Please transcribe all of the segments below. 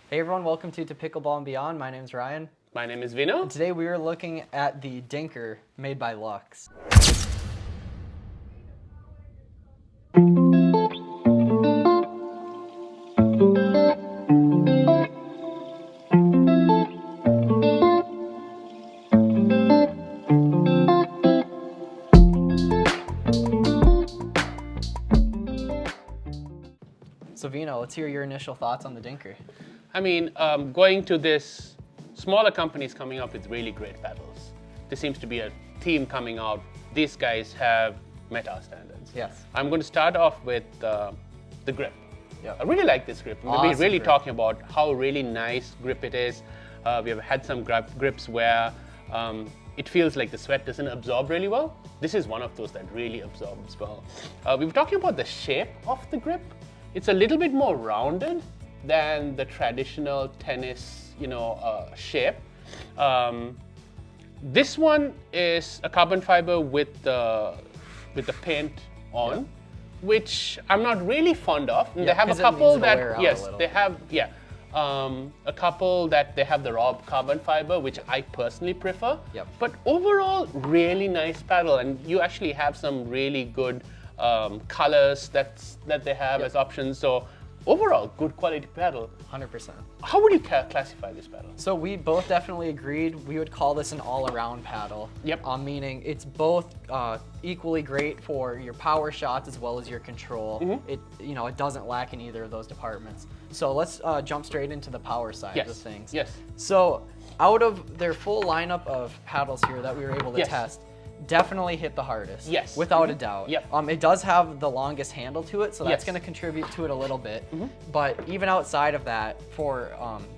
Hey everyone, welcome to Pickleball and Beyond. My name is Ryan. My name is Vino. And today we are looking at the Dinker made by LUXE. So Vino, let's hear your initial thoughts on the Dinker. I mean, going to this, smaller companies coming up with really great paddles. There seems to be a theme coming out. These guys have met our standards. Yes. I'm going to start off with the grip. Yep. I really like this grip. Awesome We're really grip. talking about how really nice grip it is. We have had some grips where it feels like the sweat doesn't absorb really well. This is one of those that really absorbs well. We were talking about the shape of the grip. It's a little bit more rounded than the traditional tennis, shape. This one is a carbon fiber with the paint on, Yep. which I'm not really fond of. And Yeah, they have a 'cause it couple means it'll wear that, out a yes, little. they have, a couple that they have the raw carbon fiber, which I personally prefer. Yep. But overall, really nice paddle, and you actually have some really good colors that they have Yep. as options. So overall, good quality paddle. 100%. How would you classify this paddle? So we both definitely agreed we would call this an all-around paddle. Yep. Meaning it's both equally great for your power shots as well as your control. Mm-hmm. It doesn't lack in either of those departments. So let's jump straight into the power side Yes. of things. Yes. So out of their full lineup of paddles here that we were able to Yes. test, definitely hit the hardest. Yes. Without a Mhm. doubt. Yep. It does have the longest handle to it, so that's Yes. going to contribute to it a little bit. Mm-hmm. But even outside of that, for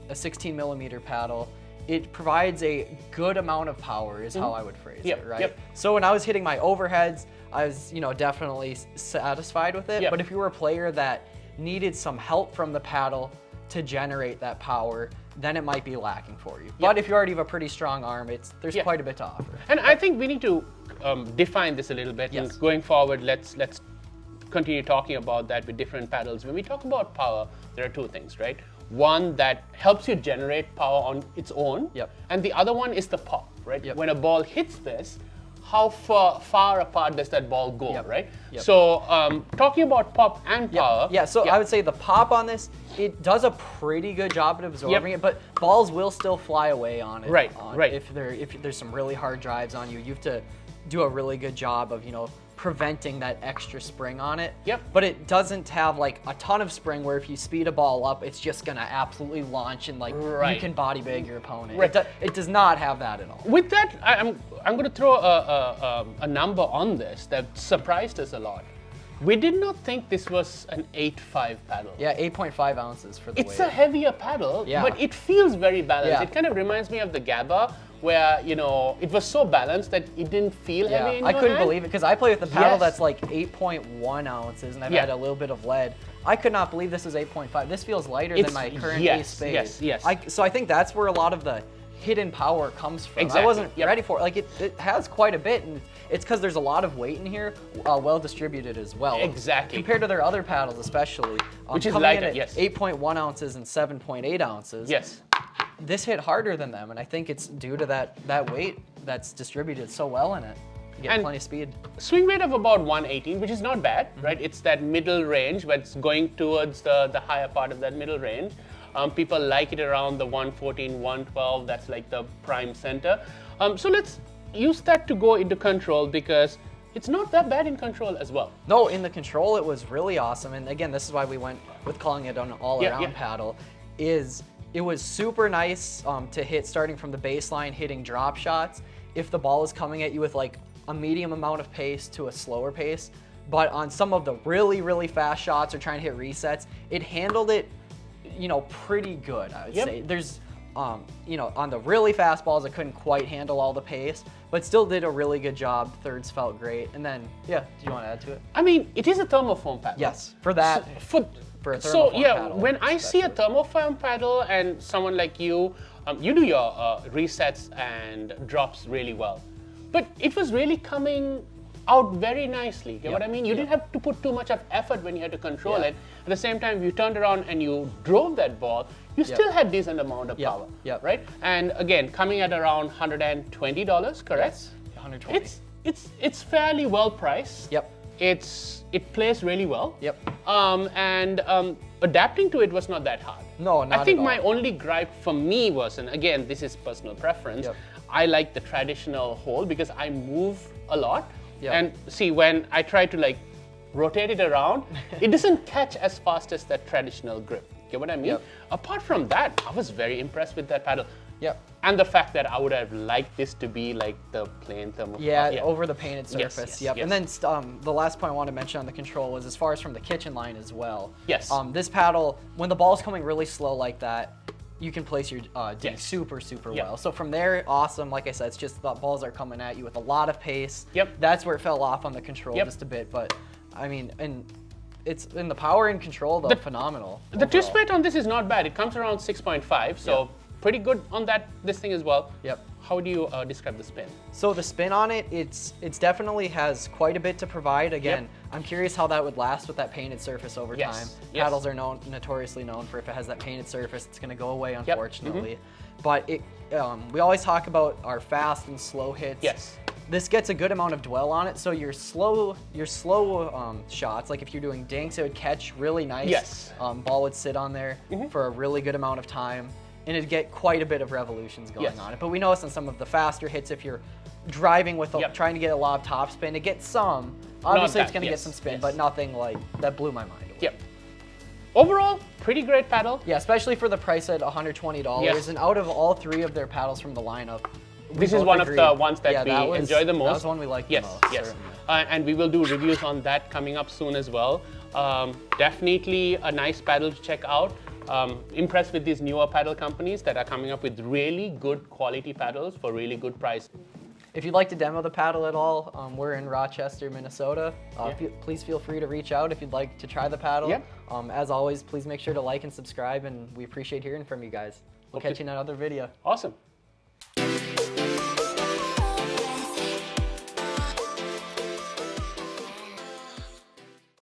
a 16 millimeter paddle, it provides a good amount of power is how I would phrase Yep, it, right? yep. So when I was hitting my overheads, I was, definitely satisfied with it. Yep. But if you were a player that needed some help from the paddle to generate that power, then it might be lacking for you. But if you already have a pretty strong arm, there's Yeah. quite a bit to offer. And I think we need to define this a little bit. Yes. And going forward, let's continue talking about that with different paddles. When we talk about power, there are two things, right? One that helps you generate power on its own, Yep. and the other one is the pop, right? Yep. When a ball hits this, how far apart does that ball go, Yep. right? Yep. So talking about pop and power. Yeah, so I would say the pop on this, it does a pretty good job at absorbing it, but balls will still fly away on it. Right, right. If there's some really hard drives on you, you have to do a really good job of, preventing that extra spring on it. Yep. But it doesn't have like a ton of spring where if you speed a ball up, it's just gonna absolutely launch and you can body bag your opponent. Right. It does not have that at all. With that, I'm going to throw a number on this that surprised us a lot. We did not think this was an 8.5 paddle. Yeah, 8.5 ounces for the weight. It's a heavier paddle, Yeah. but it feels very balanced. Yeah. It kind of reminds me of the GABA, where it was so balanced that it didn't feel heavy in I your couldn't hand. believe it because I play with a paddle Yes. that's like 8.1 ounces and I've Yeah. had a little bit of lead. I could not believe this is 8.5. This feels lighter than It's- my current yes, ace spade. yes. So I think that's where a lot of the hidden power comes from. I Exactly, wasn't yep. ready for it. Like it has quite a bit, and it's because there's a lot of weight in here, well distributed as well. Exactly. Compared to their other paddles, especially, Which is coming lighter, in at yes. 8.1 ounces and 7.8 ounces. Yes. This hit harder than them, and I think it's due to that weight that's distributed so well in it. You get And- plenty of speed. Swing weight of about 118, which is not bad, Mm-hmm. right? It's that middle range, but it's going towards the higher part of that middle range. People like it around the 114, 112, that's like the prime center. So let's use that to go into control because it's not that bad in control as well. No, in the control, it was really awesome. And again, this is why we went with calling it an all-around Yeah. paddle, is it was super nice to hit starting from the baseline, hitting drop shots. If the ball is coming at you with like a medium amount of pace to a slower pace, but on some of the really, really fast shots or trying to hit resets, it handled it, pretty good, I would Yep. say. There's, on the really fast balls, it couldn't quite handle all the pace, but still did a really good job. Thirds felt great. And then, do you want to add to it? I mean, it is a thermoform paddle. Yes, for that. For a So thermoform yeah, paddle, when I see a especially. thermoform paddle and someone like you, you do your resets and drops really well. But it was really coming out very nicely. You know what I Yep. mean? You Yep. didn't have to put too much of effort when you had to control Yeah. it. At the same time, you turned around and you drove that ball, you still had decent amount of Yep. power, Yep. right? And again, coming at around $120, correct? Yes, 120. It's fairly well priced. Yep. It plays really well. Yep. And adapting to it was not that hard. No, not I think at my all. only gripe for me was, and again, this is personal preference, Yep. I like the traditional hold because I move a lot. Yep. And see, when I try to like rotate it around, it doesn't catch as fast as that traditional grip. Get what I mean? Yep. Apart from that, I was very impressed with that paddle. Yep. And the fact that I would have liked this to be like the plain thermal. Yeah, over the painted surface. yes, Yep. yes. And then the last point I want to mention on the control was as far as from the kitchen line as well. Yes. This paddle, when the ball's coming really slow like that, you can place your D Yes. super Yep. well. So from there, awesome. Like I said, it's just the balls are coming at you with a lot of pace. Yep. That's where it fell off on the control Yep. just a bit, but I mean, and it's in the power and control though, phenomenal. The twist overall. weight on this is not bad. It comes around 6.5, so Yep. pretty good on this thing as well. Yep. How would you describe the spin? So the spin on it, it's definitely has quite a bit to provide. Again, Yep. I'm curious how that would last with that painted surface over Yes, time. yes. Paddles are notoriously known for if it has that painted surface, it's going to go away, Mm-hmm. unfortunately. But we always talk about our fast and slow hits. Yes. This gets a good amount of dwell on it, so your slow shots, like if you're doing dinks, it would catch really nice. Yes. Ball would sit on there for a really good amount of time, and it'd get quite a bit of revolutions going Yes. on it. But we notice on some of the faster hits, if you're driving with Yep. trying to get a lob topspin, it gets some. Obviously, it's bad, going to yes, get some spin, yes. but nothing like that blew my mind away. Yep. Overall, pretty great paddle. Yeah, especially for the price at $120. Yes. And out of all three of their paddles from the lineup, we This is both one agreed. of the ones that we that was- enjoy the most. That was one we liked yes, the most. Yes, certainly. and we will do reviews on that coming up soon as well. Definitely a nice paddle to check out. Impressed with these newer paddle companies that are coming up with really good quality paddles for really good price. If you'd like to demo the paddle at all, we're in Rochester, Minnesota. Please feel free to reach out if you'd like to try the paddle. Yep. As always, please make sure to like and subscribe, and we appreciate hearing from you guys. We'll catch you in another video. Awesome.